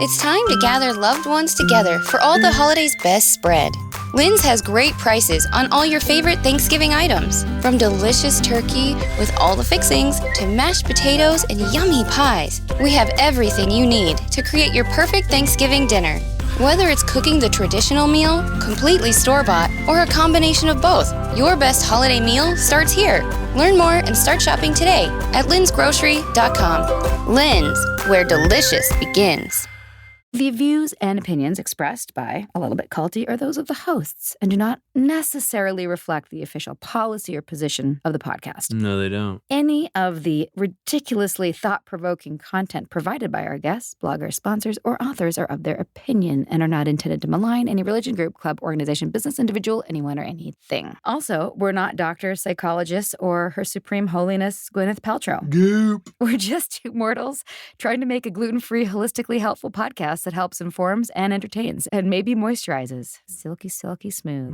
It's time to gather loved ones together for all the holidays' best spread. Lynn's has great prices on all your favorite Thanksgiving items, from delicious turkey with all the fixings to mashed potatoes and yummy pies. We have everything you need to create your perfect Thanksgiving dinner. Whether it's cooking the traditional meal, completely store-bought, or a combination of both, your best holiday meal starts here. Learn more and start shopping today at linsgrocery.com. Lynn's, where delicious begins. The views and opinions expressed by A Little Bit Culty are those of the hosts and do not necessarily reflect the official policy or position of the podcast. No, they don't. Any of the ridiculously thought-provoking content provided by our guests, bloggers, sponsors, or authors are of their opinion and are not intended to malign any religion, group, club, organization, business, individual, anyone, or anything. Also, we're not doctors, psychologists, or Her Supreme Holiness Gwyneth Paltrow. Goop. We're just two mortals trying to make a gluten-free, holistically helpful podcast that helps, informs, and entertains, and maybe moisturizes. Silky, silky smooth.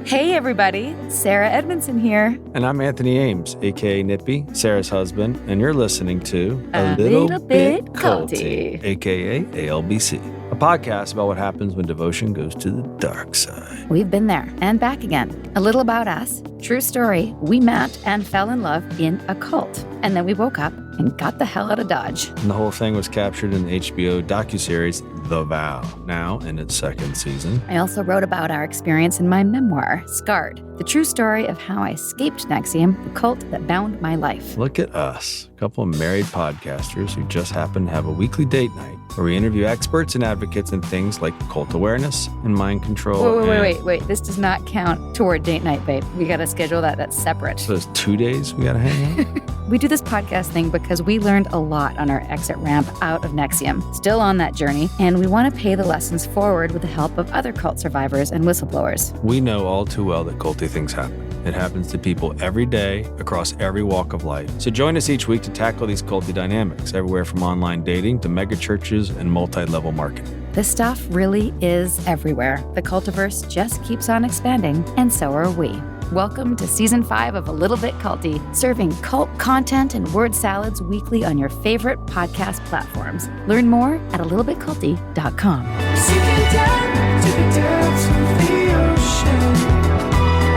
Hey, everybody. Sarah Edmondson here. And I'm Anthony Ames, a.k.a. Nippy, Sarah's husband, and you're listening to A Little Bit Culty, a.k.a. ALBC, a podcast about what happens when devotion goes to the dark side. We've been there and back again. A little about us. True story. We met and fell in love in a cult. And then we woke up and got the hell out of Dodge. And the whole thing was captured in the HBO docuseries The Vow, now in its second season. I also wrote about our experience in my memoir, Scarred, the true story of how I escaped NXIVM, the cult that bound my life. Look at us, a couple of married podcasters who just happen to have a weekly date night where we interview experts and advocates in things like cult awareness and mind control. Wait. This does not count toward date night, babe. We got to schedule that. That's separate. So it's 2 days we got to hang out? We do this podcast thing because we learned a lot on our exit ramp out of NXIVM, still on that journey, and we want to pay the lessons forward with the help of other cult survivors and whistleblowers. We know all too well that culty things happen. It happens to people every day across every walk of life. So join us each week to tackle these culty dynamics, everywhere from online dating to mega churches and multi-level marketing. This stuff really is everywhere. The cultiverse just keeps on expanding, and so are we. Welcome to Season 5 of A Little Bit Culty, serving cult content and word salads weekly on your favorite podcast platforms. Learn more at alittlebitculty.com. Sinking down to the depths of the ocean,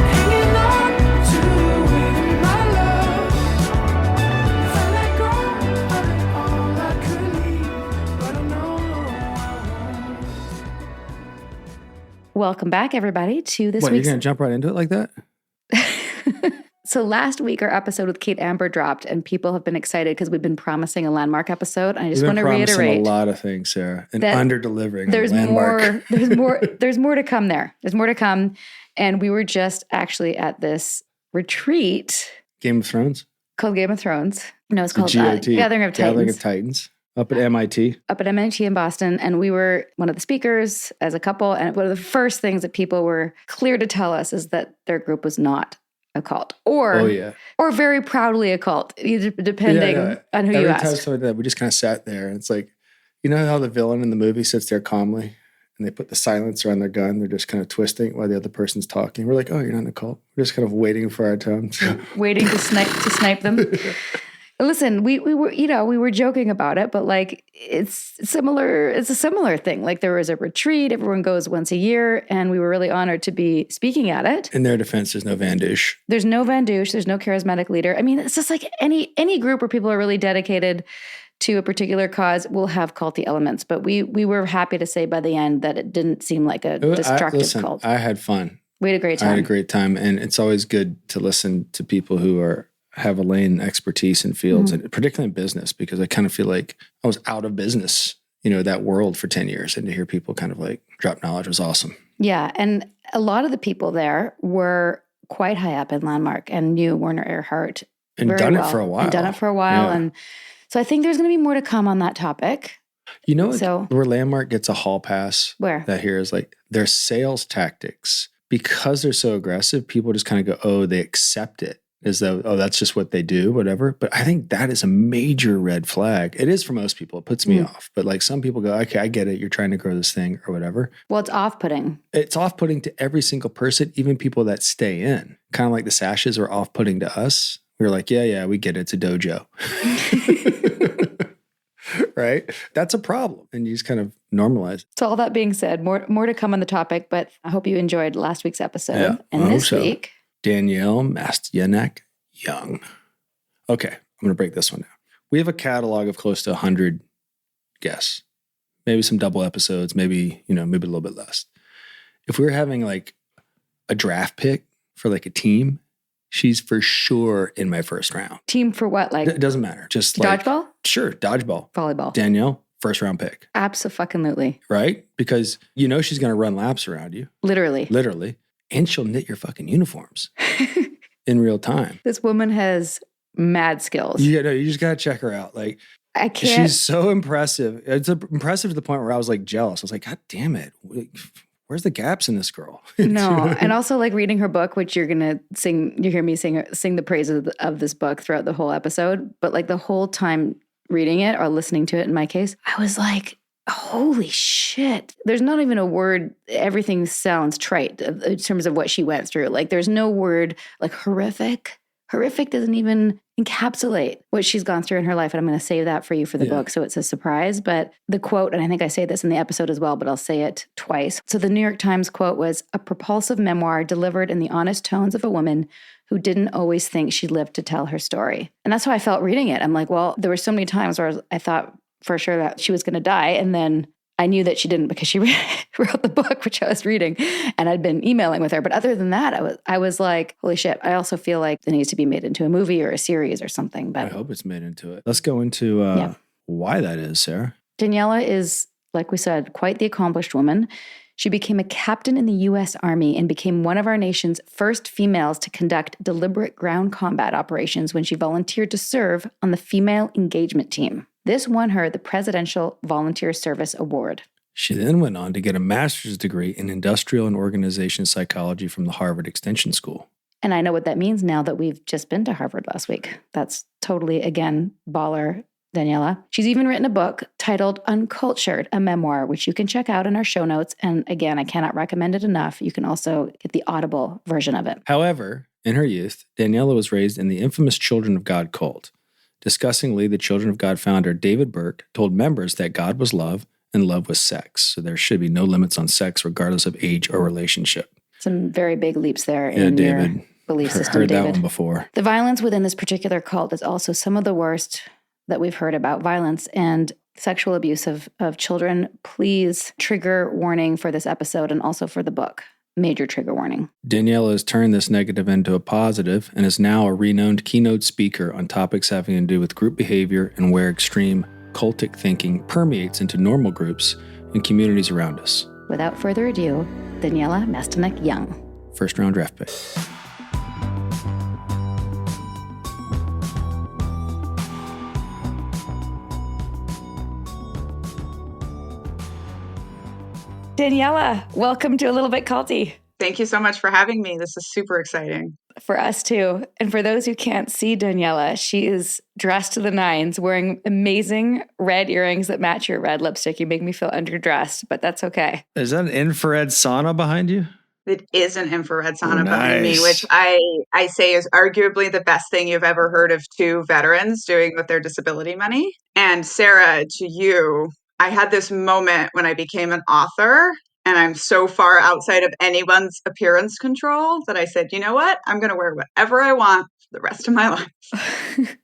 hanging on to it, my love. If I let go of it all, I could leave, but I know I won't. Welcome back, everybody, to this What, you're week's... going to jump right into it like that? So last week, our episode with Kate Amber dropped, and people have been excited because we've been promising a landmark episode. And I just want to reiterate a lot of things, Sarah, and that under-delivering. there's landmark. there's more to come there. There's more to come. And we were just actually at this retreat Game of Thrones? called Game of Thrones. No, it's The called GOT. Gathering of Titans. Gathering of Titans. Up at MIT. Up at MIT in Boston. And we were one of the speakers as a couple. And one of the first things that people were clear to tell us is that their group was not a cult, or very proudly a cult, either depending on who you ask. Every time something like that, we just kind of sat there, and it's like, you know how the villain in the movie sits there calmly, and they put the silencer on their gun, they're just kind of twisting while the other person's talking. We're like, oh, you're not in a cult. We're just kind of waiting for our turn, waiting to snipe them. Listen, we were joking about it, but like it's similar. It's a similar thing. Like there was a retreat, everyone goes once a year, and we were really honored to be speaking at it. In their defense, there's no Van Douche. There's no Van Douche. There's no charismatic leader. I mean, it's just like any group where people are really dedicated to a particular cause will have culty elements. But we were happy to say by the end that it didn't seem like a destructive cult. I had fun. We had a great time. I had a great time, and it's always good to listen to people who have a lane expertise in fields, and particularly in business, because I kind of feel like I was out of business, that world for 10 years, and to hear people kind of like drop knowledge was awesome. Yeah. And a lot of the people there were quite high up in Landmark and knew Werner Erhard and done it for a while. Yeah. And so I think there's going to be more to come on that topic. You know, where Landmark gets a hall pass? Where? That here is like their sales tactics, because they're so aggressive, people just kind of go, oh, they accept it. as though, oh, that's just what they do, whatever. But I think that is a major red flag. It is for most people. It puts me off. But like some people go, okay, I get it. You're trying to grow this thing or whatever. Well, it's off-putting. It's off-putting to every single person, even people that stay in. Kind of like the sashes are off-putting to us. We're like, yeah, we get it. It's a dojo. Right? That's a problem. And you just kind of normalize it. So all that being said, more to come on the topic, but I hope you enjoyed last week's episode. Yeah, and I hope this so. week, Danielle Mestyanek Young. Okay, I'm going to break this one down. We have a catalog of close to 100 guests. Maybe some double episodes, maybe a little bit less. If we were having like a draft pick for like a team, she's for sure in my first round. team for what? Like It doesn't matter. Just like dodgeball? Sure, dodgeball. Volleyball. Danielle, first round pick, Abso-fucking-lutely. right? Because she's going to run laps around you, Literally. and she'll knit your fucking uniforms in real time. This woman has mad skills. You just got to check her out. Like, I can't. she's so impressive. It's impressive to the point where I was like jealous. I was like, God damn it. Where's the gaps in this girl? No, and also like reading her book, which you're gonna sing. You hear me sing the praises of this book throughout the whole episode. But like the whole time reading it or listening to it, in my case, I was like, holy shit! There's not even a word. Everything sounds trite in terms of what she went through. Like there's no word like horrific. Horrific doesn't even encapsulate what she's gone through in her life. And I'm going to save that for you for the book. So it's a surprise. But the quote, and I think I say this in the episode as well, but I'll say it twice. So the New York Times quote was, "A propulsive memoir delivered in the honest tones of a woman who didn't always think she lived to tell her story." And that's how I felt reading it. I'm like, well, there were so many times where I thought for sure that she was going to die. And then I knew that she didn't because she wrote the book, which I was reading, and I'd been emailing with her. But other than that, I was like, holy shit. I also feel like it needs to be made into a movie or a series or something. But I hope it's made into it. Let's go into why that is, Sarah. Daniella is, like we said, quite the accomplished woman. She became a captain in the U.S. Army and became one of our nation's first females to conduct deliberate ground combat operations when she volunteered to serve on the Female Engagement Team. This won her the Presidential Volunteer Service Award. She then went on to get a master's degree in industrial and organization psychology from the Harvard Extension School. And I know what that means now that we've just been to Harvard last week. That's totally, again, baller Daniella. She's even written a book titled Uncultured, a memoir, which you can check out in our show notes. And again, I cannot recommend it enough. You can also get the Audible version of it. However, in her youth, Daniella was raised in the infamous Children of God cult. Disgustingly, the Children of God founder David Burke told members that God was love and love was sex. So there should be no limits on sex regardless of age or relationship. Some very big leaps there in David. your belief system, Heard David. that one before. The violence within this particular cult is also some of the worst that we've heard about. Violence and sexual abuse of children. Please, trigger warning for this episode and also for the book. Major trigger warning. Daniella has turned this negative into a positive and is now a renowned keynote speaker on topics having to do with group behavior and where extreme cultic thinking permeates into normal groups and communities around us. Without further ado, Daniella Mestyanek Young. First round draft pick. Daniella, welcome to A Little Bit Culty. Thank you so much for having me. This is super exciting. For us too. And for those who can't see Daniella, she is dressed to the nines, wearing amazing red earrings that match your red lipstick. You make me feel underdressed, but that's okay. Is that an infrared sauna behind you? It is an infrared sauna Nice. behind me, which I say is arguably the best thing you've ever heard of two veterans doing with their disability money. And Sarah, to you, I had this moment when I became an author, and I'm so far outside of anyone's appearance control that I said, you know what? I'm going to wear whatever I want for the rest of my life.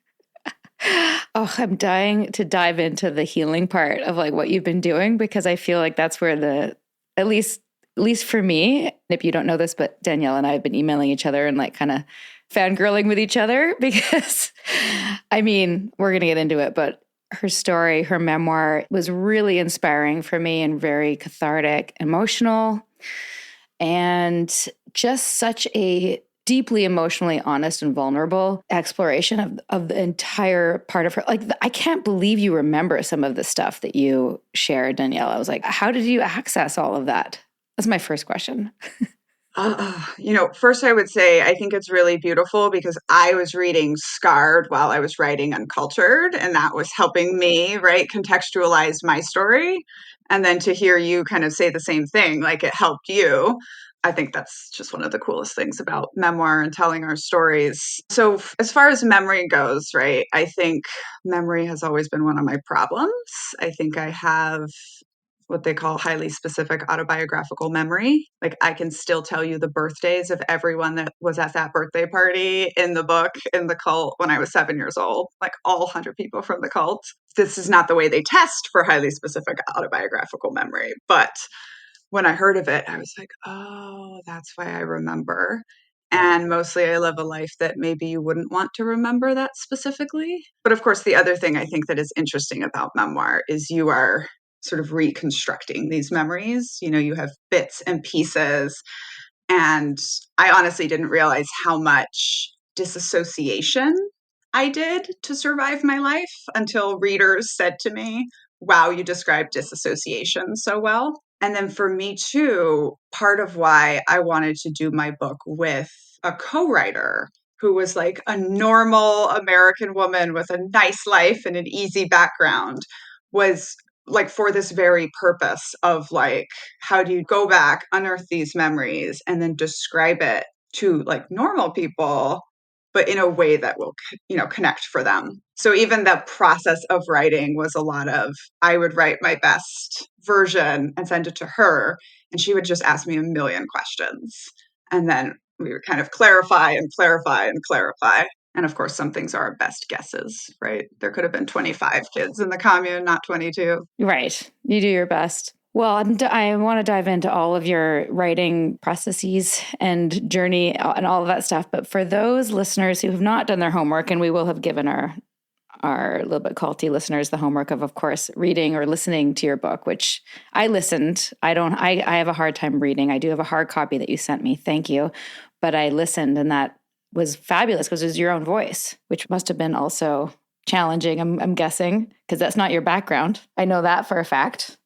Oh, I'm dying to dive into the healing part of like what you've been doing, because I feel like that's where at least for me, if you don't know this, but Danielle and I have been emailing each other and like kind of fangirling with each other because, I mean, we're going to get into it, but her story, her memoir was really inspiring for me and very cathartic, emotional, and just such a deeply emotionally honest and vulnerable exploration of the entire part of her. Like, I can't believe you remember some of the stuff that you shared, Danielle. I was like, how did you access all of that? That's my first question. First I would say I think it's really beautiful because I was reading Scarred while I was writing Uncultured, and that was helping me, right, contextualize my story. And then to hear you kind of say the same thing, like it helped you. I think that's just one of the coolest things about memoir and telling our stories. So, as far as memory goes, right, I think memory has always been one of my problems. I think I have what they call highly specific autobiographical memory. Like I can still tell you the birthdays of everyone that was at that birthday party in the book, in the cult when I was 7 years old, like all 100 people from the cult. This is not the way they test for highly specific autobiographical memory. But when I heard of it, I was like, oh, that's why I remember. And mostly I live a life that maybe you wouldn't want to remember that specifically. But of course, the other thing I think that is interesting about memoir is you are sort of reconstructing these memories. You have bits and pieces. And I honestly didn't realize how much disassociation I did to survive my life until readers said to me, wow, you described disassociation so well. And then for me too, part of why I wanted to do my book with a co-writer who was like a normal American woman with a nice life and an easy background was like for this very purpose of like, how do you go back, unearth these memories, and then describe it to like normal people, but in a way that will, connect for them. So even the process of writing was a lot of, I would write my best version and send it to her, and she would just ask me a million questions. And then we would kind of clarify and clarify and clarify. And of course, some things are our best guesses, right? There could have been 25 kids in the commune, not 22. Right. You do your best. Well, I want to dive into all of your writing processes and journey and all of that stuff. But for those listeners who have not done their homework, and we will have given our little bit culty listeners the homework of course, reading or listening to your book, which I listened. I have a hard time reading. I do have a hard copy that you sent me. Thank you. But I listened, and that was fabulous because it was your own voice, which must have been also challenging, I'm guessing, because that's not your background. I know that for a fact.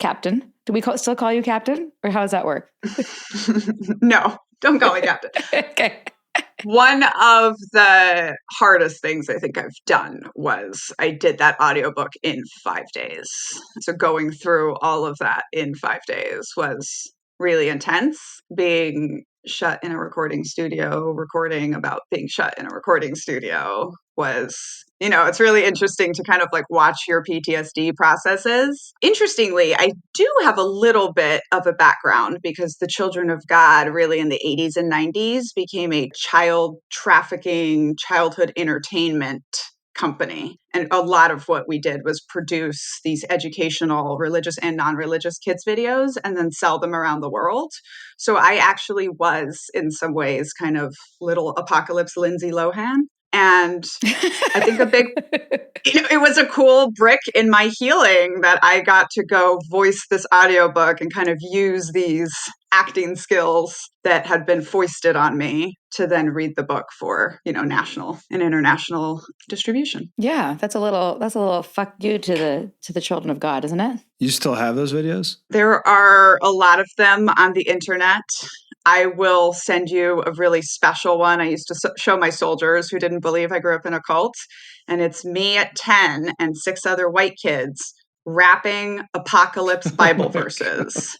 Captain. Do we still call you Captain? Or how does that work? No, don't call me Captain. Okay. One of the hardest things I think I've done was I did that audiobook in 5 days. So going through all of that in 5 days was really intense. Being shut in a recording studio, recording about being shut in a recording studio was, it's really interesting to kind of like watch your PTSD processes. Interestingly, I do have a little bit of a background because the Children of God really in the 80s and 90s became a child trafficking, childhood entertainment company. And a lot of what we did was produce these educational, religious and non-religious kids videos and then sell them around the world. So I actually was in some ways kind of little apocalypse Lindsay Lohan. And I think a big, it was a cool brick in my healing that I got to go voice this audiobook and kind of use these acting skills that had been foisted on me to then read the book for, national and international distribution. Yeah, that's a little fuck you to the Children of God, isn't it? You still have those videos? There are a lot of them on the internet. I will send you a really special one. I used to show my soldiers who didn't believe I grew up in a cult. And it's me at 10 and 6 other white kids rapping apocalypse Bible verses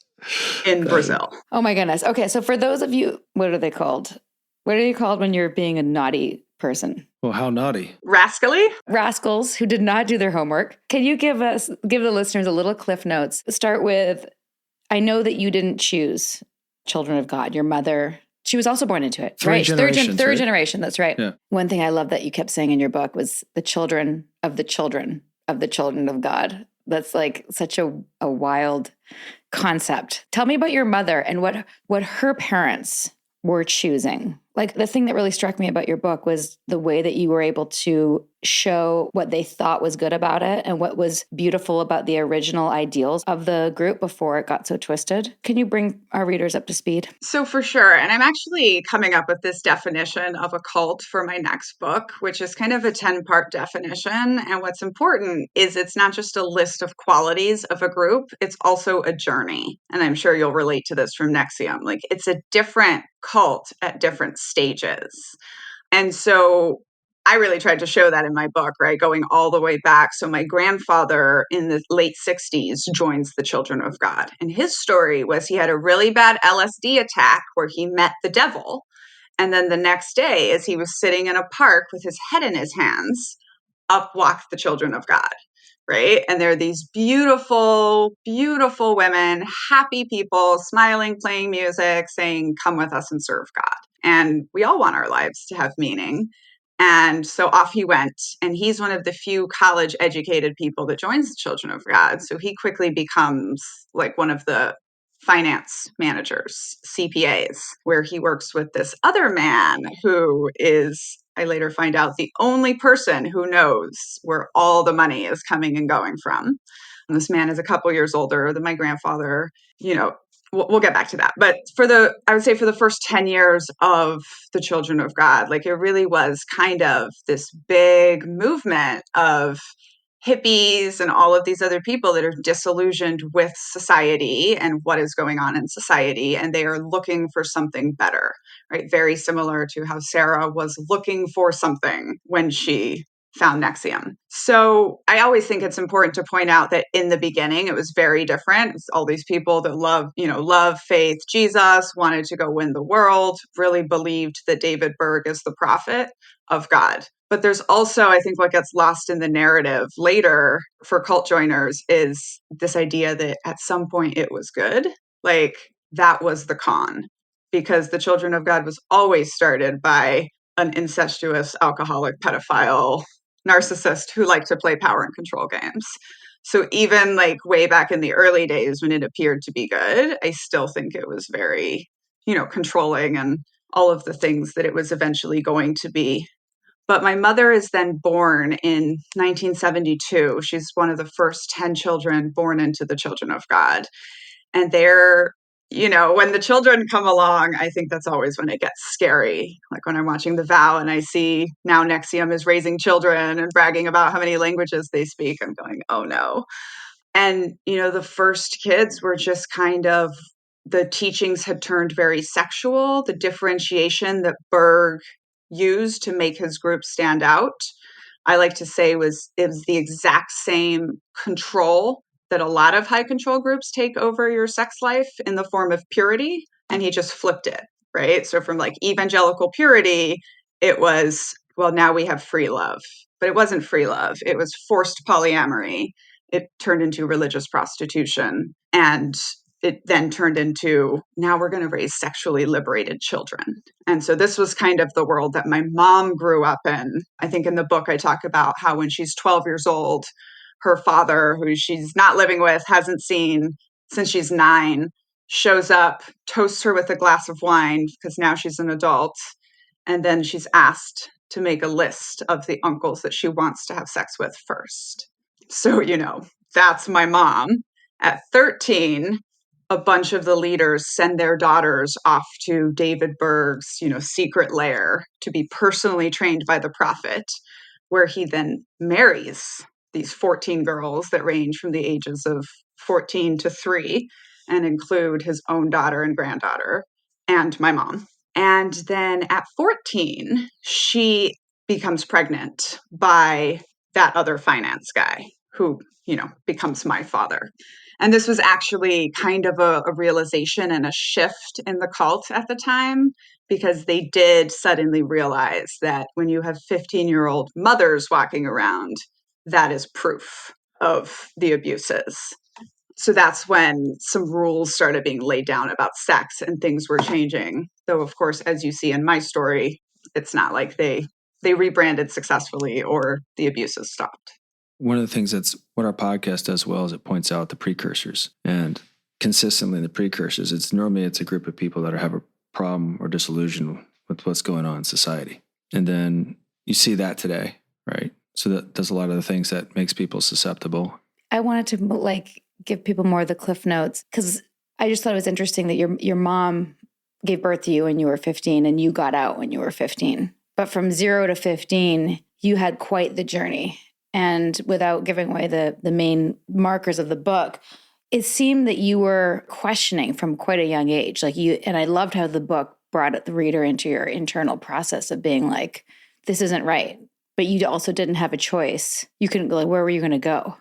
in Brazil. Oh my goodness. Okay, so for those of you, what are they called? What are you called when you're being a naughty person? Well, how naughty? Rascally? Rascals who did not do their homework. Can you give the listeners a little cliff notes? Start with, I know that you didn't choose Children of God. Your mother, she was also born into it. Third generation. That's right. Yeah. One thing I love that you kept saying in your book was the children of the children of the children of God. That's like such a wild concept. Tell me about your mother and what her parents were choosing Like the thing that really struck me about your book was the way that you were able to show what they thought was good about it and what was beautiful about the original ideals of the group before it got so twisted. Can you bring our readers up to speed? So for sure. And I'm actually coming up with this definition of a cult for my next book, which is kind of a 10-part definition. And what's important is it's not just a list of qualities of a group, it's also a journey. And I'm sure you'll relate to this from NXIVM. Like it's a different cult at different stages. And so I really tried to show that in my book, right? Going all the way back. So my grandfather in the late 60s joins the Children of God. And his story was he had a really bad LSD attack where he met the devil. And then the next day, as he was sitting in a park with his head in his hands, up walked the Children of God, right? And they're these beautiful, beautiful women, happy people, smiling, playing music, saying, come with us and serve God. And we all want our lives to have meaning. And so off he went. And he's one of the few college educated people that joins the Children of God. So he quickly becomes like one of the finance managers, CPAs, where he works with this other man who is, I later find out, the only person who knows where all the money is coming and going from. And this man is a couple years older than my grandfather. You know, we'll get back to that. But I would say for the first 10 years of the Children of God, like it really was kind of this big movement of hippies and all of these other people that are disillusioned with society and what is going on in society. And they are looking for something better, right? Very similar to how Sarah was looking for something when she found NXIVM. So I always think it's important to point out that in the beginning, it was very different. It's all these people that love, faith, Jesus, wanted to go win the world, really believed that David Berg is the prophet of God. But there's also, I think, what gets lost in the narrative later for cult joiners is this idea that at some point it was good. Like that was the con, because the Children of God was always started by an incestuous, alcoholic, pedophile narcissist who liked to play power and control games. So even like way back in the early days when it appeared to be good, I still think it was very, controlling and all of the things that it was eventually going to be. But my mother is then born in 1972. She's one of the first 10 children born into the Children of God. And they're, when the children come along, I think that's always when it gets scary. Like when I'm watching The Vow and I see now NXIVM is raising children and bragging about how many languages they speak, I'm going, oh no. And, the first kids were just kind of, the teachings had turned very sexual. The differentiation that Berg used to make his group stand out, I like to say it was the exact same control that a lot of high control groups take over your sex life in the form of purity. And he just flipped it, right? So from like evangelical purity, it was, well, now we have free love. But it wasn't free love. It was forced polyamory. It turned into religious prostitution. And it then turned into, now we're going to raise sexually liberated children. And so this was kind of the world that my mom grew up in. I think in the book, I talk about how when she's 12 years old, her father, who she's not living with, hasn't seen since she's 9, shows up, toasts her with a glass of wine because now she's an adult. And then she's asked to make a list of the uncles that she wants to have sex with first. So, that's my mom. At 13, a bunch of the leaders send their daughters off to David Berg's, secret lair to be personally trained by the prophet, where he then marries these 14 girls that range from the ages of 14 to 3 and include his own daughter and granddaughter and my mom. And then at 14, she becomes pregnant by that other finance guy who, becomes my father. And this was actually kind of a realization and a shift in the cult at the time, because they did suddenly realize that when you have 15-year-old mothers walking around, that is proof of the abuses. So that's when some rules started being laid down about sex and things were changing. Though, of course, as you see in my story, it's not like they rebranded successfully or the abuses stopped. One of the things that's what our podcast does well is it points out the precursors, and consistently in the precursors, it's a group of people that have a problem or disillusion with with what's going on in society. And then you see that today, right? So that does a lot of the things that makes people susceptible. I wanted to like give people more of the cliff notes because I just thought it was interesting that your mom gave birth to you when you were 15 and you got out when you were 15. But from 0 to 15, you had quite the journey. And without giving away the main markers of the book, it seemed that you were questioning from quite a young age. Like you, and I loved how the book brought the reader into your internal process of being like, this isn't right. But you also didn't have a choice. You couldn't go, like, where were you going to go?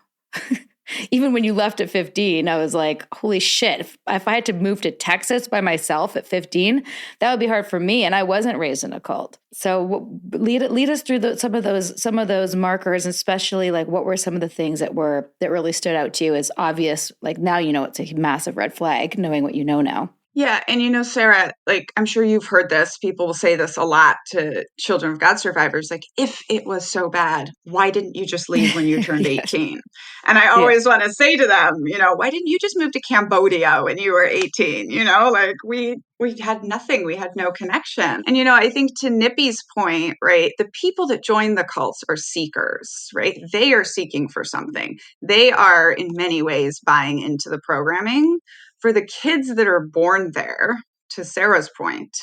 Even when you left at 15, I was like, holy shit, if I had to move to Texas by myself at 15, that would be hard for me. And I wasn't raised in a cult. So lead us through some of those markers, especially like what were some of the things that really stood out to you as obvious? Like now, it's a massive red flag knowing what you know now. Yeah. And Sarah, like, I'm sure you've heard this. People will say this a lot to Children of God survivors. Like, if it was so bad, why didn't you just leave when you turned Yes. 18? And I always want to say to them, why didn't you just move to Cambodia when you were 18? Like we had nothing. We had no connection. And, I think to Nippy's point, right, the people that join the cults are seekers, right? They are seeking for something. They are in many ways buying into the programming. For the kids that are born there, to Sarah's point,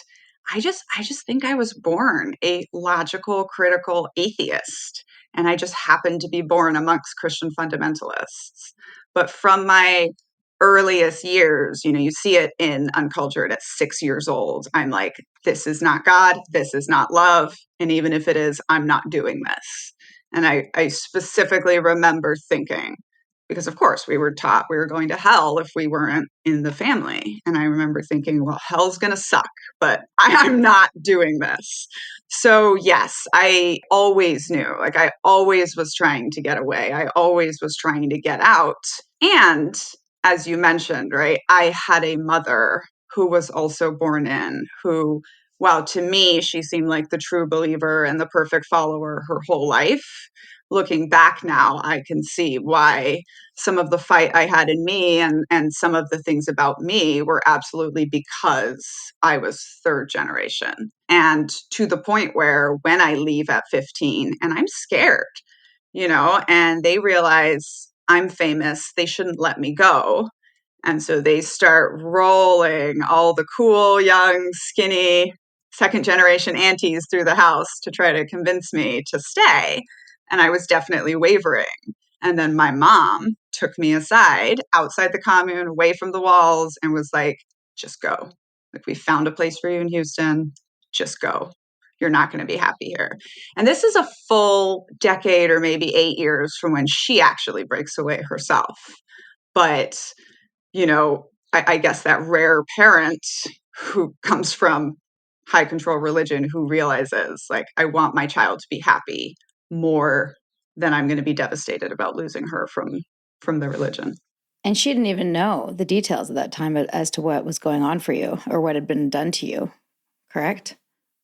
I just think I was born a logical, critical atheist. And I just happened to be born amongst Christian fundamentalists. But from my earliest years, you see it in Uncultured at 6 years old. I'm like, this is not God. This is not love. And even if it is, I'm not doing this. And I specifically remember thinking, because of course we were taught we were going to hell if we weren't in the family. And I remember thinking, well, hell's going to suck, but I'm not doing this. So yes, I always knew, like I always was trying to get away. I always was trying to get out. And as you mentioned, right, I had a mother who was also born in, who, well, to me, she seemed like the true believer and the perfect follower her whole life. Looking back now, I can see why some of the fight I had in me and some of the things about me were absolutely because I was third generation. And to the point where when I leave at 15 and I'm scared, and they realize I'm famous, they shouldn't let me go. And so they start rolling all the cool, young, skinny, second generation aunties through the house to try to convince me to stay. And I was definitely wavering. And then my mom took me aside outside the commune, away from the walls, and was like, just go. Like, we found a place for you in Houston. Just go. You're not going to be happy here. And this is a full decade or maybe 8 years from when she actually breaks away herself. But I guess that rare parent who comes from high control religion who realizes, like, I want my child to be happy more than I'm going to be devastated about losing her from the religion. And she didn't even know the details at that time as to what was going on for you or what had been done to you, correct?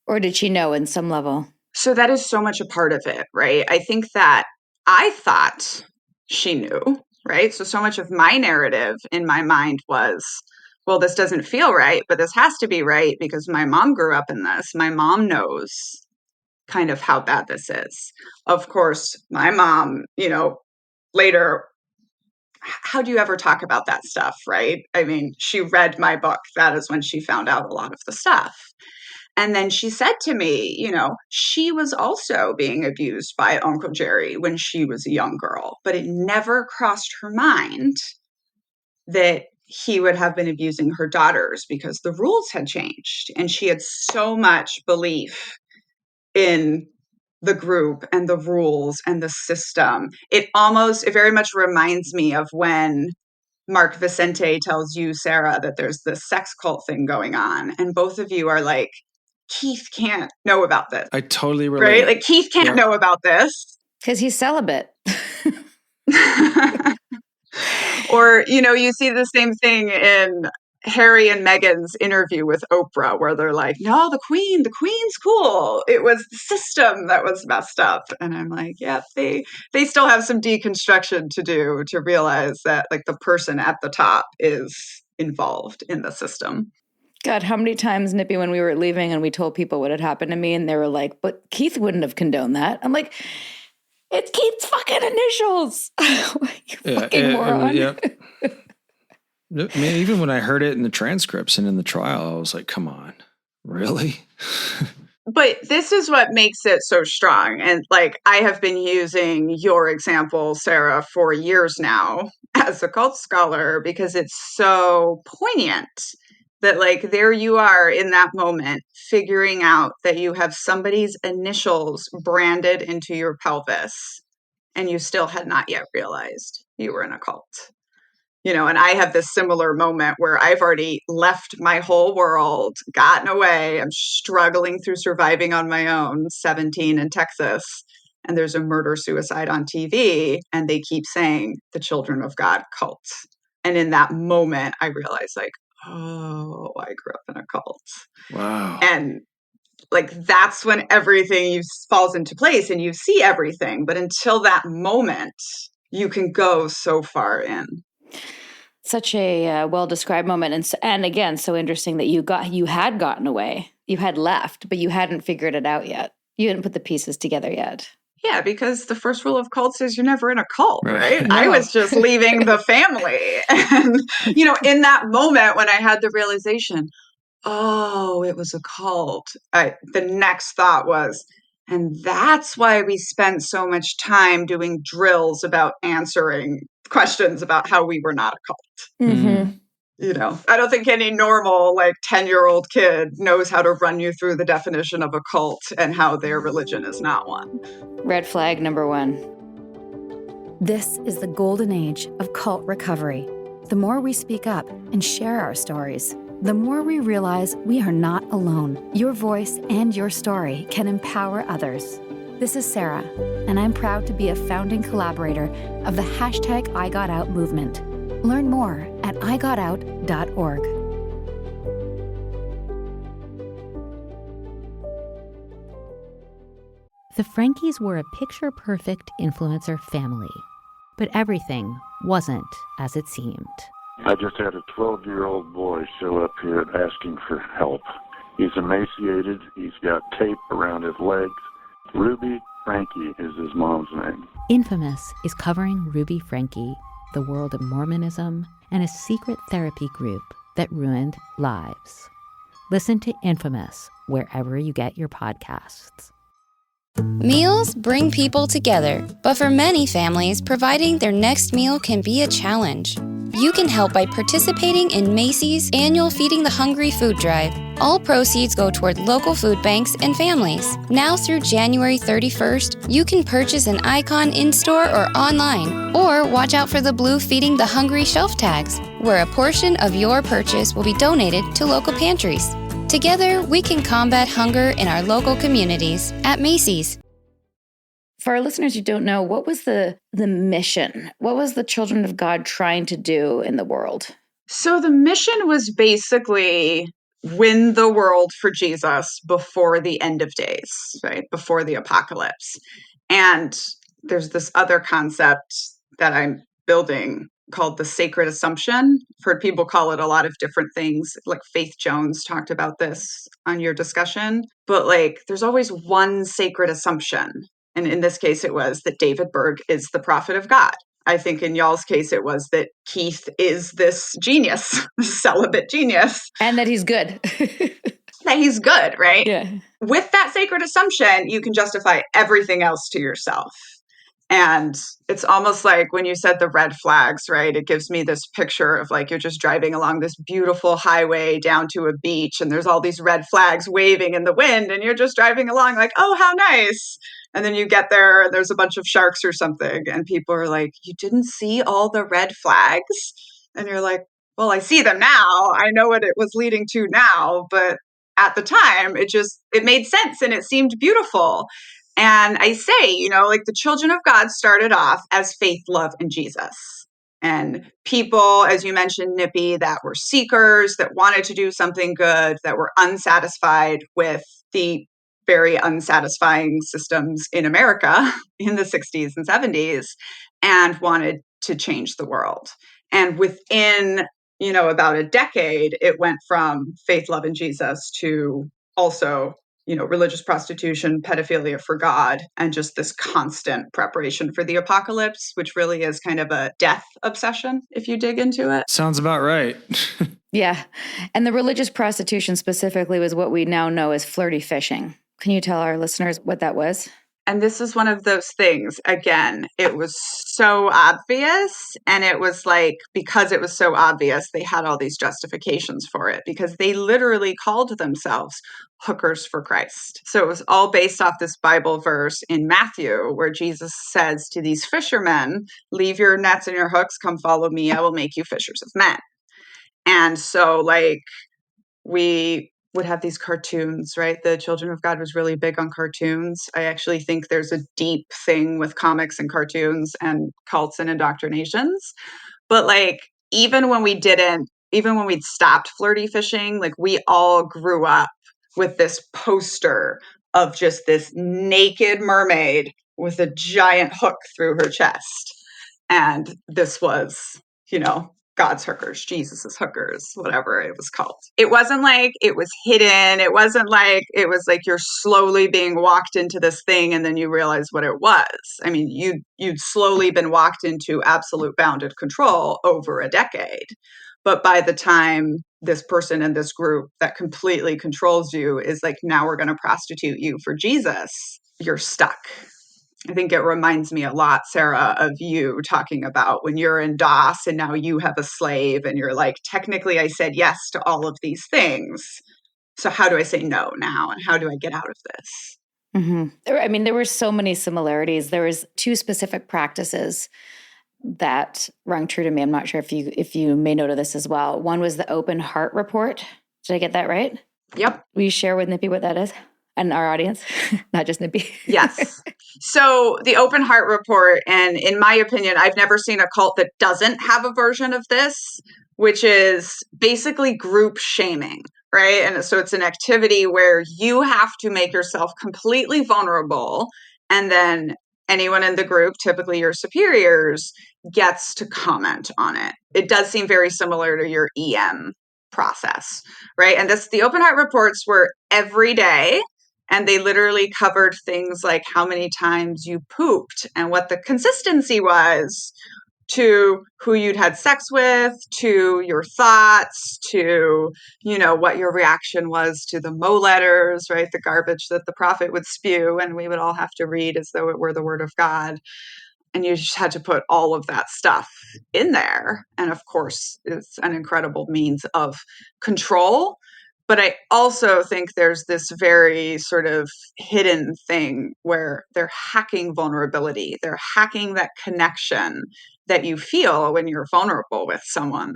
Or did she know in some level? So that is so much a part of it, right? I think that I thought she knew, right? So much of my narrative in my mind was, well, this doesn't feel right, but this has to be right because my mom grew up in this. My mom knows kind of how bad this is. Of course, my mom, later, how do you ever talk about that stuff, right? I mean, she read my book. That is when she found out a lot of the stuff. And then she said to me, she was also being abused by Uncle Jerry when she was a young girl, but it never crossed her mind that he would have been abusing her daughters because the rules had changed. And she had so much belief in the group and the rules and the system. It very much reminds me of when Mark Vicente tells you, Sarah, that there's this sex cult thing going on. And both of you are like, Keith can't know about this. I totally relate. Right? Like, Keith can't know about this. Because he's celibate. Or, you see the same thing in Harry and Meghan's interview with Oprah, where they're like, no, the queen's cool. It was the system that was messed up. And I'm like, yeah, they still have some deconstruction to do to realize that, like, the person at the top is involved in the system. God, how many times, Nippy, when we were leaving and we told people what had happened to me and they were like, but Keith wouldn't have condoned that. I'm like, it's Keith's fucking initials. You fucking moron. I mean, even when I heard it in the transcripts and in the trial, I was like, come on, really? But this is what makes it so strong. And like, I have been using your example, Sarah, for years now as a cult scholar because it's so poignant that, like, there you are in that moment, figuring out that you have somebody's initials branded into your pelvis and you still had not yet realized you were in a cult. You know, and I have this similar moment where I've already left my whole world, gotten away. I'm struggling through surviving on my own, 17 in Texas. And there's a murder suicide on TV. And they keep saying the Children of God cult. And in that moment, I realized, like, oh, I grew up in a cult. Wow. And like, that's when everything falls into place and you see everything. But until that moment, you can go so far in. Such a well-described moment. And again, so interesting that you had gotten away. You had left, but you hadn't figured it out yet. You hadn't put the pieces together yet. Yeah, because the first rule of cults is you're never in a cult, right? No. I was just leaving the family. And, you know, in that moment when I had the realization, oh, it was a cult, the next thought was, and that's why we spent so much time doing drills about answering questions about how we were not a cult. Mm-hmm. You know, I don't think any normal, like, 10-year-old kid knows how to run you through the definition of a cult and how their religion is not one. Red flag number 1. This is the golden age of cult recovery. The more we speak up and share our stories, the more we realize we are not alone. Your voice and your story can empower others. This is Sarah, and I'm proud to be a founding collaborator of the #IGotOut movement. Learn more at igotout.org. The Frankies were a picture-perfect influencer family, but everything wasn't as it seemed. I just had a 12-year-old boy show up here asking for help. He's emaciated. He's got tape around his legs. Ruby Frankie is his mom's name. Infamous is covering Ruby Frankie, the world of Mormonism, and a secret therapy group that ruined lives. Listen to Infamous wherever you get your podcasts. Meals bring people together, but for many families, providing their next meal can be a challenge. You can help by participating in Macy's annual Feeding the Hungry food drive. All proceeds go toward local food banks and families. Now through January 31st, you can purchase an icon in-store or online, or watch out for the blue Feeding the Hungry shelf tags, where a portion of your purchase will be donated to local pantries. Together, we can combat hunger in our local communities at Macy's. For our listeners who don't know, what was the mission? What was the Children of God trying to do in the world? So the mission was basically win the world for Jesus before the end of days, right? Before the apocalypse. And there's this other concept that I'm building called the sacred assumption. I've heard people call it a lot of different things. Like Faith Jones talked about this on your discussion. But like, there's always one sacred assumption. And in this case, it was that David Berg is the prophet of God. I think in y'all's case, it was that Keith is this genius, this celibate genius. And that he's good. That he's good, right? Yeah. With that sacred assumption, you can justify everything else to yourself. And it's almost like when you said the red flags, right? It gives me this picture of like you're just driving along this beautiful highway down to a beach and there's all these red flags waving in the wind and you're just driving along like, oh, how nice. And then you get there, there's a bunch of sharks or something and people are like, you didn't see all the red flags? And you're like, well, I see them now. I know what it was leading to now, but at the time, it made sense and it seemed beautiful. And I say, you know, like the children of God started off as faith, love, and Jesus. And people, as you mentioned, Nippy, that were seekers, that wanted to do something good, that were unsatisfied with the very unsatisfying systems in America in the 60s and 70s and wanted to change the world. And within about a decade, it went from faith, love, and Jesus to also, religious prostitution, pedophilia for God, and just this constant preparation for the apocalypse, which really is kind of a death obsession if you dig into it. Sounds about right. Yeah. And the religious prostitution specifically was what we now know as flirty fishing. Can you tell our listeners what that was? And this is one of those things, again, it was so obvious. And it was like, because it was so obvious, they had all these justifications for it because they literally called themselves hookers for Christ. So it was all based off this Bible verse in Matthew where Jesus says to these fishermen, leave your nets and your hooks, come follow me, I will make you fishers of men. And so we would have these cartoons, right? The Children of God was really big on cartoons. I actually think there's a deep thing with comics and cartoons and cults and indoctrinations. But even when we'd stopped flirty fishing, we all grew up with this poster of just this naked mermaid with a giant hook through her chest. And this was, God's hookers, Jesus's hookers, whatever it was called. It wasn't like it was hidden. It wasn't like it was like you're slowly being walked into this thing and then you realize what it was. I mean, you'd slowly been walked into absolute bounded control over a decade. But by the time this person in this group that completely controls you is like, now we're going to prostitute you for Jesus, you're stuck. I think it reminds me a lot, Sarah, of you talking about when you're in DOS and now you have a slave and you're like, technically I said yes to all of these things. So how do I say no now? And how do I get out of this? Mm-hmm. I mean, there were so many similarities. There was 2 specific practices that rung true to me. I'm not sure if you may know to this as well. One was the open heart report. Did I get that right? Yep. Will you share with Nippy what that is? And our audience, not just Nippy. Yes. So the open heart report, and in my opinion, I've never seen a cult that doesn't have a version of this, which is basically group shaming, right? And so it's an activity where you have to make yourself completely vulnerable, and then anyone in the group, typically your superiors, gets to comment on it. It does seem very similar to your EM process, right? And the open heart reports were every day. And they literally covered things like how many times you pooped and what the consistency was to who you'd had sex with, to your thoughts, to, what your reaction was to the Mo letters, right? The garbage that the prophet would spew and we would all have to read as though it were the word of God. And you just had to put all of that stuff in there. And of course, it's an incredible means of control. But I also think there's this very sort of hidden thing where they're hacking vulnerability. They're hacking that connection that you feel when you're vulnerable with someone.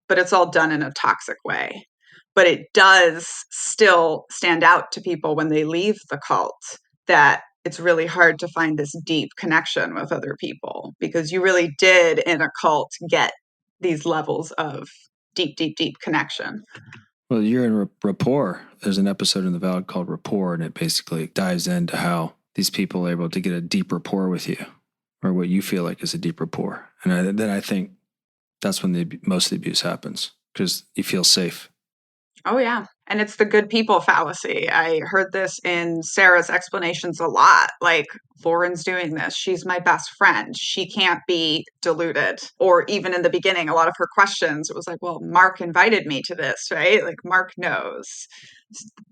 But it's all done in a toxic way. But it does still stand out to people when they leave the cult that it's really hard to find this deep connection with other people because you really did in a cult get these levels of deep, deep, deep connection. Well, you're in rapport. There's an episode in the Valid called Rapport, and it basically dives into how these people are able to get a deep rapport with you, or what you feel like is a deep rapport. And then I think that's when most of the abuse happens, because you feel safe. Oh, yeah. And it's the good people fallacy. I heard this in Sarah's explanations a lot. Like, Lauren's doing this. She's my best friend. She can't be deluded. Or even in the beginning, a lot of her questions, it was like, well, Mark invited me to this, right? Like, Mark knows.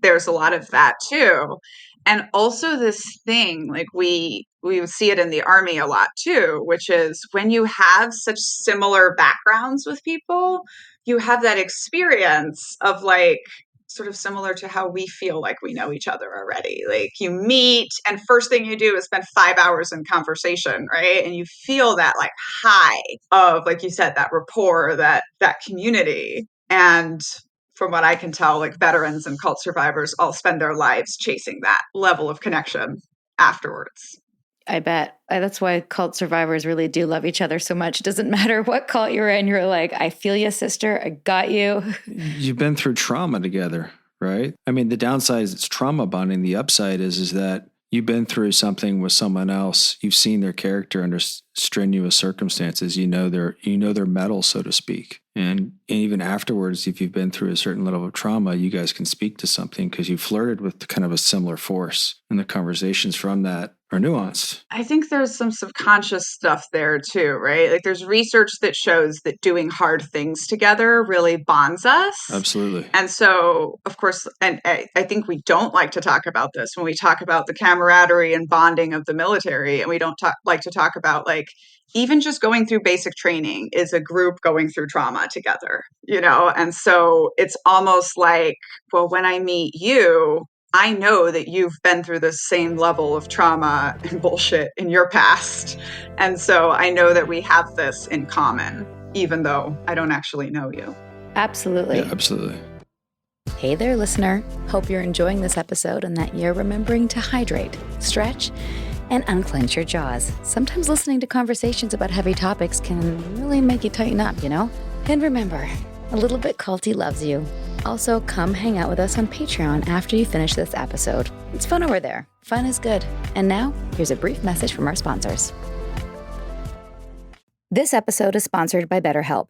There's a lot of that too. And also this thing, like we would see it in the army a lot too, which is when you have such similar backgrounds with people, you have that experience of like, sort of similar to how we feel like we know each other already. Like you meet and first thing you do is spend 5 hours in conversation, right? And you feel that like high of, like you said, that rapport, that community. And from what I can tell, like veterans and cult survivors all spend their lives chasing that level of connection afterwards. I bet. That's why cult survivors really do love each other so much. It doesn't matter what cult you're in. You're like, I feel you, sister. I got you. You've been through trauma together, right? I mean, the downside is it's trauma bonding. The upside is that you've been through something with someone else, you've seen their character under strenuous circumstances, you know their mettle, so to speak. And even afterwards, if you've been through a certain level of trauma, you guys can speak to something because you flirted with kind of a similar force. And the conversations from that are nuanced. I think there's some subconscious stuff there too, right? Like there's research that shows that doing hard things together really bonds us. Absolutely. And so, of course, and I think we don't like to talk about this when we talk about the camaraderie and bonding of the military. And we don't like to talk about like, even just going through basic training is a group going through trauma together, you know? And so it's almost like, well, when I meet you, I know that you've been through the same level of trauma and bullshit in your past. And so I know that we have this in common, even though I don't actually know you. Absolutely. Yeah, absolutely. Hey there, listener. Hope you're enjoying this episode and that you're remembering to hydrate, stretch, and unclench your jaws. Sometimes listening to conversations about heavy topics can really make you tighten up, you know? And remember, a little bit culty loves you. Also, come hang out with us on Patreon after you finish this episode. It's fun over there. Fun is good. And now, here's a brief message from our sponsors. This episode is sponsored by BetterHelp.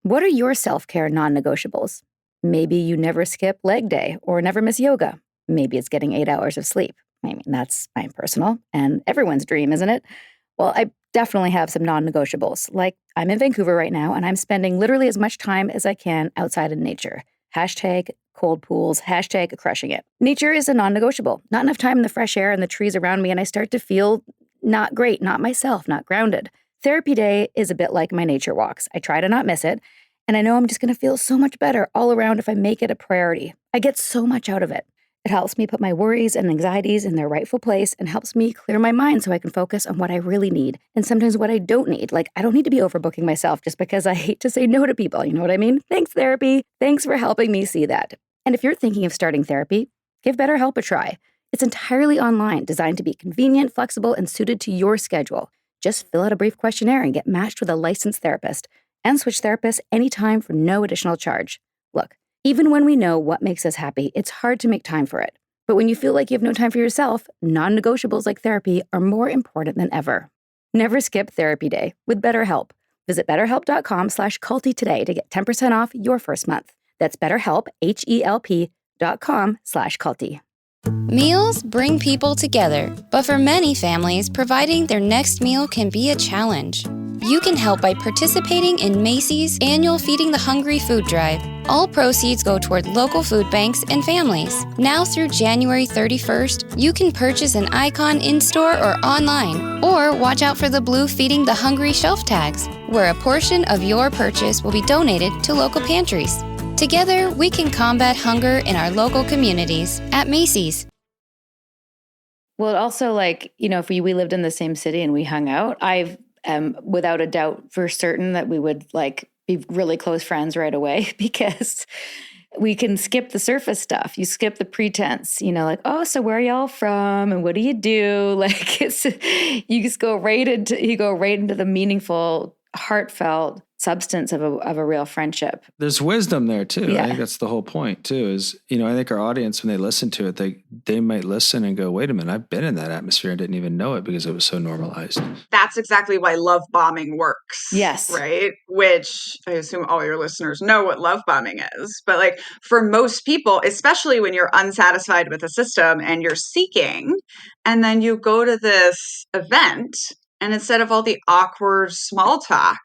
What are your self-care non-negotiables? Maybe you never skip leg day or never miss yoga. Maybe it's getting 8 hours of sleep. I mean, that's my personal and everyone's dream, isn't it? Well, I definitely have some non-negotiables. Like, I'm in Vancouver right now, and I'm spending literally as much time as I can outside in nature. Hashtag cold pools, hashtag crushing it. Nature is a non-negotiable. Not enough time in the fresh air and the trees around me, and I start to feel not great, not myself, not grounded. Therapy day is a bit like my nature walks. I try to not miss it, and I know I'm just going to feel so much better all around if I make it a priority. I get so much out of it. It helps me put my worries and anxieties in their rightful place and helps me clear my mind so I can focus on what I really need and sometimes what I don't need. Like, I don't need to be overbooking myself just because I hate to say no to people. You know what I mean? Thanks, therapy. Thanks for helping me see that. And if you're thinking of starting therapy, give BetterHelp a try. It's entirely online, designed to be convenient, flexible, and suited to your schedule. Just fill out a brief questionnaire and get matched with a licensed therapist and switch therapists anytime for no additional charge. Look, even when we know what makes us happy, it's hard to make time for it. But when you feel like you have no time for yourself, non-negotiables like therapy are more important than ever. Never skip therapy day with BetterHelp. Visit betterhelp.com/culty today to get 10% off your first month. That's BetterHelp, HELP.com/culty. Meals bring people together, but for many families, providing their next meal can be a challenge. You can help by participating in Macy's annual Feeding the Hungry food drive. All proceeds go toward local food banks and families. Now through January 31st, you can purchase an icon in-store or online, or watch out for the blue Feeding the Hungry shelf tags, where a portion of your purchase will be donated to local pantries. Together, we can combat hunger in our local communities at Macy's. Well, it also, like, you know, if we lived in the same city and we hung out, I've without a doubt for certain that we would like be really close friends right away because we can skip the surface stuff. You skip the pretense, you know, like, oh, so where are y'all from and what do you do? Like, it's you go right into the meaningful, heartfelt substance of a real friendship. There's wisdom there too. Yeah. I think that's the whole point too, is, you know, I think our audience, when they listen to it, they might listen and go, wait a minute, I've been in that atmosphere and didn't even know it because it was so normalized. That's exactly why love bombing works. Yes. Right? Which I assume all your listeners know what love bombing is. But like for most people, especially when you're unsatisfied with a system and you're seeking, and then you go to this event and instead of all the awkward small talk,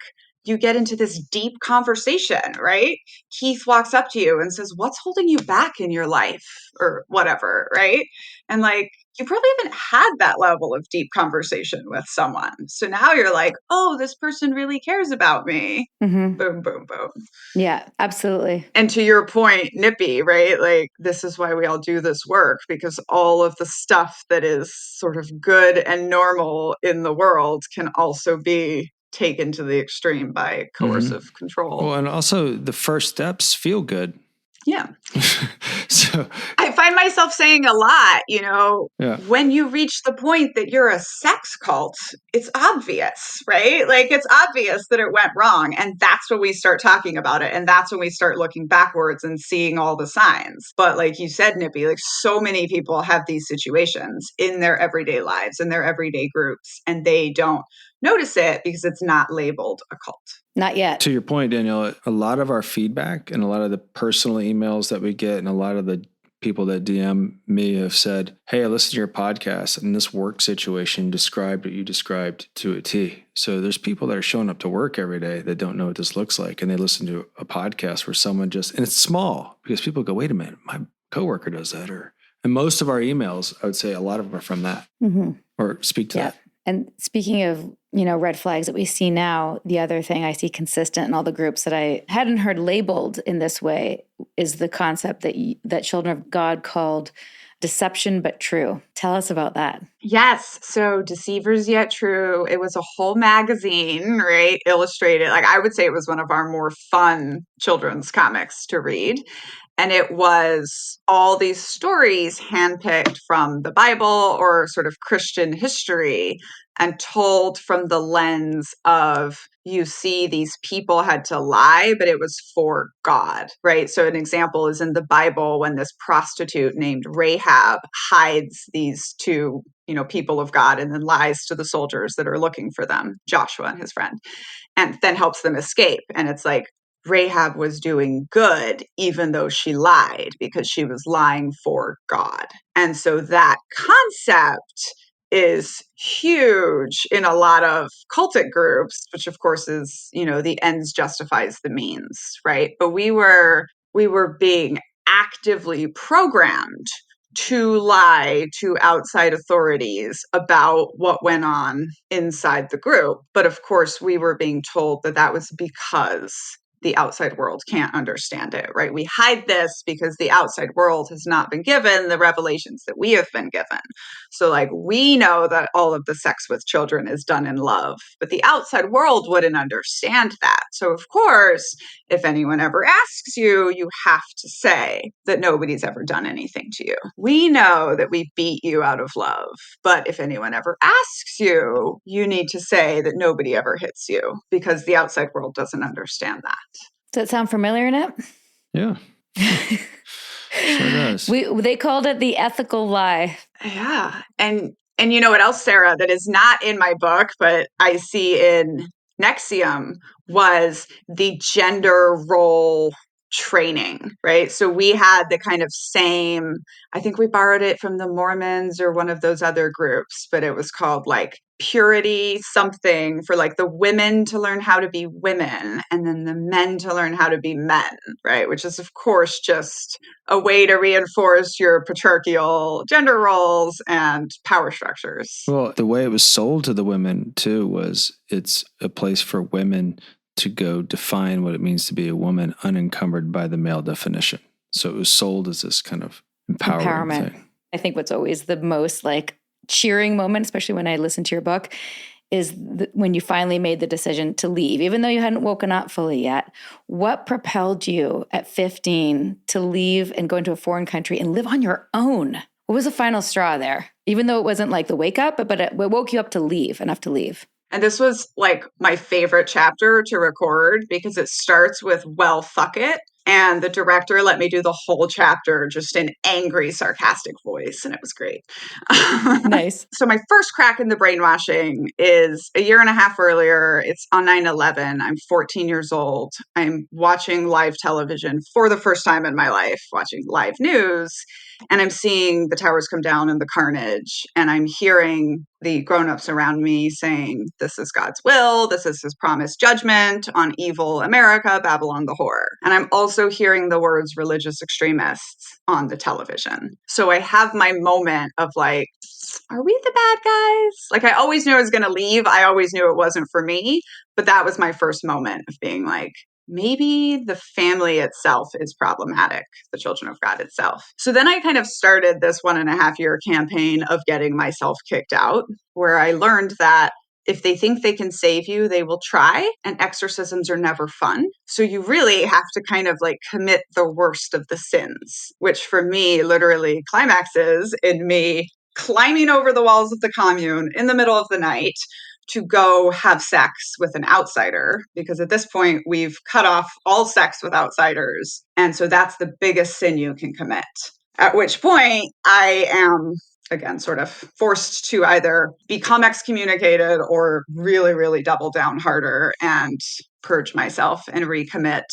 you get into this deep conversation, right? Keith walks up to you and says, what's holding you back in your life or whatever, right? And like, you probably haven't had that level of deep conversation with someone. So now you're like, oh, this person really cares about me. Mm-hmm. Boom, boom, boom. Yeah, absolutely. And to your point, Nippy, right? Like, this is why we all do this work, because all of the stuff that is sort of good and normal in the world can also be taken to the extreme by coercive control. Well, and also the first steps feel good. Yeah. So, I find myself saying a lot, you know, yeah. when you reach the point that you're a sex cult, it's obvious, right? Like it's obvious that it went wrong. And that's when we start talking about it. And that's when we start looking backwards and seeing all the signs. But like you said, Nippy, like so many people have these situations in their everyday lives, in their everyday groups, and they don't notice it because it's not labeled a cult. Not yet. To your point, Danielle, a lot of our feedback and a lot of the personal emails that we get and a lot of the people that DM me have said, hey, I listened to your podcast and this work situation described what you described to a T. So there's people that are showing up to work every day that don't know what this looks like. And they listen to a podcast where someone just, and it's small because people go, wait a minute, my coworker does that. And most of our emails, I would say a lot of them are from that or speak to that. And speaking of, you know, red flags that we see now, the other thing I see consistent in all the groups that I hadn't heard labeled in this way is the concept that Children of God called deception but true. Tell us about that. Yes. So Deceivers Yet True. It was a whole magazine, right? Illustrated. Like I would say it was one of our more fun children's comics to read. And it was all these stories handpicked from the Bible or sort of Christian history and told from the lens of, you see, these people had to lie, but it was for God, right? So an example is in the Bible when this prostitute named Rahab hides these two, you know, people of God and then lies to the soldiers that are looking for them, Joshua and his friend, and then helps them escape. And it's like, Rahab was doing good, even though she lied, because she was lying for God. And so that concept is huge in a lot of cultic groups, which of course is, you know, the ends justifies the means, right? But we were being actively programmed to lie to outside authorities about what went on inside the group. But of course, we were being told that that was because the outside world can't understand it, right? We hide this because the outside world has not been given the revelations that we have been given. So, like, we know that all of the sex with children is done in love, but the outside world wouldn't understand that. So, of course, if anyone ever asks you, you have to say that nobody's ever done anything to you. We know that we beat you out of love, but if anyone ever asks you, you need to say that nobody ever hits you because the outside world doesn't understand that. Does that sound familiar, Nip? Yeah. Sure does. They called it the ethical lie. Yeah. And you know what else, Sarah, that is not in my book, but I see in Nexium was the gender role training, right? So we had the kind of same, I think we borrowed it from the Mormons or one of those other groups, but it was called like purity something for like the women to learn how to be women and then the men to learn how to be men, right? Which is of course just a way to reinforce your patriarchal gender roles and power structures. Well, the way it was sold to the women too was it's a place for women to go define what it means to be a woman unencumbered by the male definition. So it was sold as this kind of empowerment thing. I think what's always the most like cheering moment, especially when I listen to your book, is when you finally made the decision to leave, even though you hadn't woken up fully yet. What propelled you at 15 to leave and go into a foreign country and live on your own? What was the final straw there? Even though it wasn't like the wake up, but it woke you up to leave, enough to leave. And this was like my favorite chapter to record because it starts with, well, fuck it. And the director let me do the whole chapter just in angry, sarcastic voice. And it was great. Nice. So my first crack in the brainwashing is a year and a half earlier. It's on 9/11. I'm 14 years old. I'm watching live television for the first time in my life, watching live news. And I'm seeing the towers come down and the carnage. And I'm hearing the grown-ups around me saying, this is God's will. This is his promised judgment on evil America, Babylon the whore. And I'm also hearing the words religious extremists on the television. So I have my moment of like, are we the bad guys? Like I always knew I was going to leave. I always knew it wasn't for me. But that was my first moment of being like, maybe the family itself is problematic, the Children of God itself. So then I kind of started this 1.5 year campaign of getting myself kicked out, where I learned that if they think they can save you, they will try, and exorcisms are never fun. So you really have to kind of like commit the worst of the sins, which for me literally climaxes in me climbing over the walls of the commune in the middle of the night to go have sex with an outsider, because at this point we've cut off all sex with outsiders. And so that's the biggest sin you can commit. At which point I am, again, sort of forced to either become excommunicated or really, really double down harder and purge myself and recommit.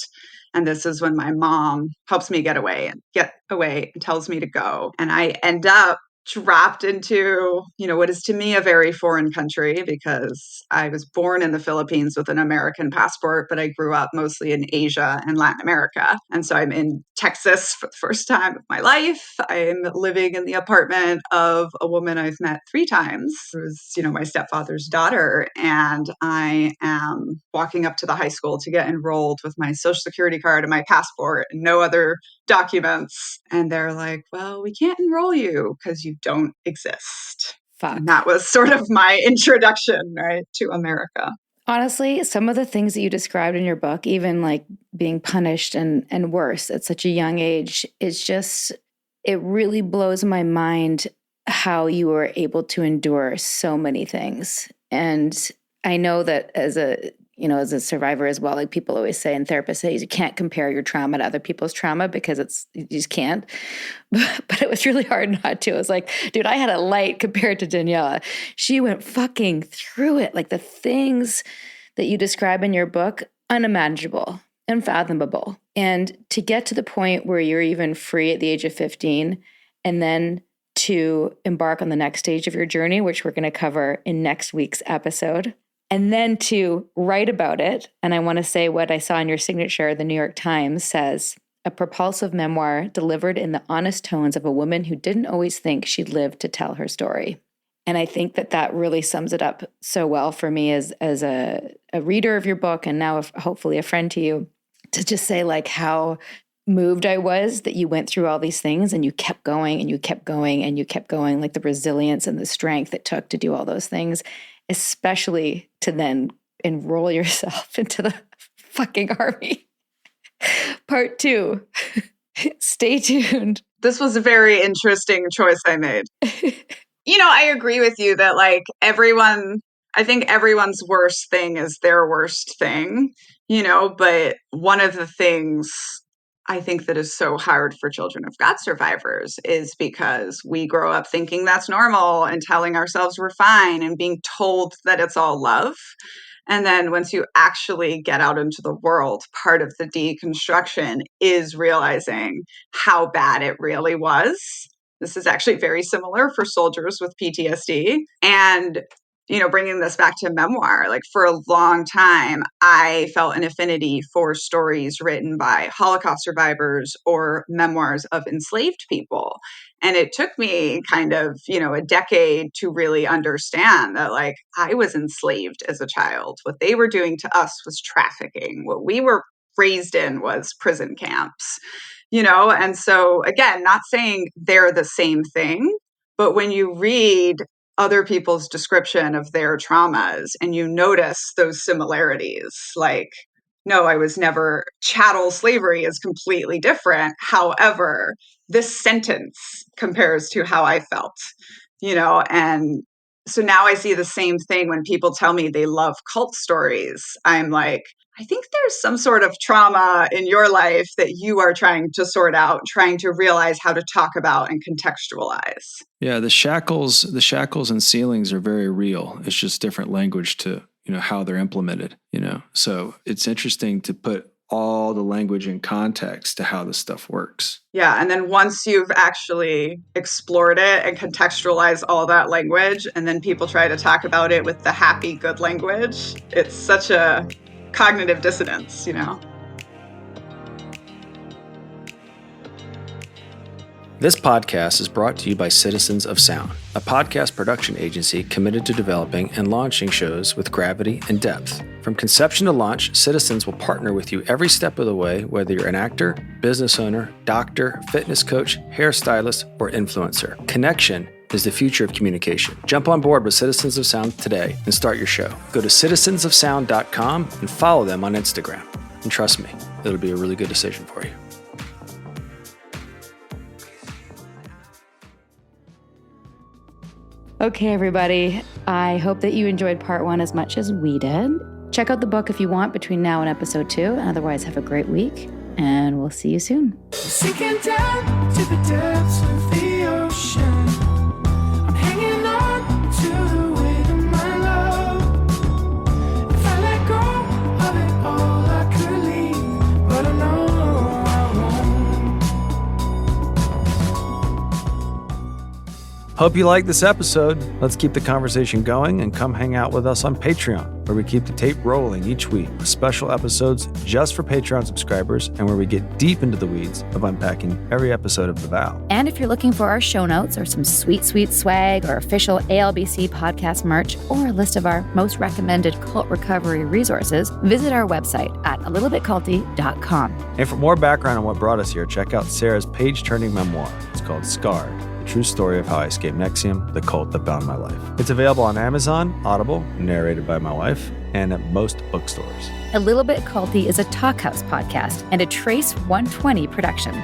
And this is when my mom helps me get away and tells me to go. And I end up dropped into, what is to me a very foreign country, because I was born in the Philippines with an American passport, but I grew up mostly in Asia and Latin America. And so I'm in Texas for the first time of my life. I'm living in the apartment of a woman I've met 3 times, who's, my stepfather's daughter. And I am walking up to the high school to get enrolled with my social security card and my passport and no other documents. And they're like, well, we can't enroll you because you don't exist. Fuck. And that was sort of my introduction, right, to America. Honestly, some of the things that you described in your book, even like being punished and worse at such a young age, it really blows my mind how you were able to endure so many things. And I know that as a survivor as well, like people always say, and therapists say, you can't compare your trauma to other people's trauma because you just can't. But it was really hard not to. It was like, dude, I had a light compared to Daniella. She went fucking through it. Like the things that you describe in your book, unimaginable, unfathomable. And to get to the point where you're even free at the age of 15, and then to embark on the next stage of your journey, which we're going to cover in next week's episode, and then to write about it. And I want to say what I saw in your signature. The New York Times says, a propulsive memoir delivered in the honest tones of a woman who didn't always think she'd live to tell her story. And I think that really sums it up so well for me as a reader of your book, and now hopefully a friend to you, to just say like how moved I was that you went through all these things and you kept going and you kept going and you kept going, like the resilience and the strength it took to do all those things, especially to then enroll yourself into the fucking army. Part 2. Stay tuned. This was a very interesting choice I made. I agree with you that like I think everyone's worst thing is their worst thing, but one of the things I think that is so hard for Children of God survivors is because we grow up thinking that's normal and telling ourselves we're fine and being told that it's all love. And then once you actually get out into the world, part of the deconstruction is realizing how bad it really was. This is actually very similar for soldiers with PTSD. And bringing this back to memoir, like for a long time, I felt an affinity for stories written by Holocaust survivors or memoirs of enslaved people. And it took me kind of, a decade to really understand that, like, I was enslaved as a child. What they were doing to us was trafficking. What we were raised in was prison camps, And so, again, not saying they're the same thing, but when you read other people's description of their traumas and you notice those similarities, like, no, I was never, chattel slavery is completely different. However, this sentence compares to how I felt, and so now I see the same thing when people tell me they love cult stories. I'm like, I think there's some sort of trauma in your life that you are trying to sort out, trying to realize how to talk about and contextualize. Yeah, the shackles and ceilings are very real. It's just different language to, how they're implemented, So it's interesting to put all the language in context to how this stuff works. Yeah, and then once you've actually explored it and contextualized all that language, and then people try to talk about it with the happy, good language, it's such a cognitive dissonance, This podcast is brought to you by Citizens of Sound, a podcast production agency committed to developing and launching shows with gravity and depth. From conception to launch, Citizens will partner with you every step of the way, whether you're an actor, business owner, doctor, fitness coach, hairstylist, or influencer. Connection is the future of communication. Jump on board with Citizens of Sound today and start your show. Go to citizensofsound.com and follow them on Instagram. And trust me, it'll be a really good decision for you. Okay, everybody. I hope that you enjoyed part 1 as much as we did. Check out the book if you want between now and episode 2. And otherwise, have a great week, and we'll see you soon. Sinking down to the depths of the ocean. I'm hanging on to the weight of my love. If I let go of it all, I could leave, but I know I won't. Hope you liked this episode. Let's keep the conversation going and come hang out with us on Patreon, where we keep the tape rolling each week with special episodes just for Patreon subscribers and where we get deep into the weeds of unpacking every episode of The Vow. And if you're looking for our show notes or some sweet, sweet swag or official ALBC podcast merch or a list of our most recommended cult recovery resources, visit our website at alittlebitculty.com. And for more background on what brought us here, check out Sarah's page-turning memoir. It's called Scarred. True story of how I escaped Nexium, the cult that bound my life. It's available on Amazon, Audible, narrated by my wife, and at most bookstores. A Little Bit Culty is a Talkhouse podcast and a Trace 120 production.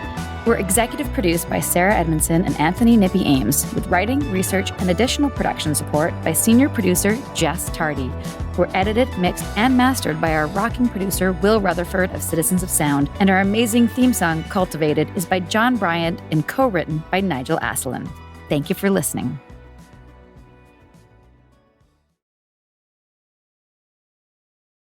We're executive produced by Sarah Edmondson and Anthony Nippy Ames, with writing, research, and additional production support by senior producer Jess Tardy. We're edited, mixed, and mastered by our rocking producer Will Rutherford of Citizens of Sound, and our amazing theme song, Cultivated, is by John Bryant and co-written by Nigel Asselin. Thank you for listening.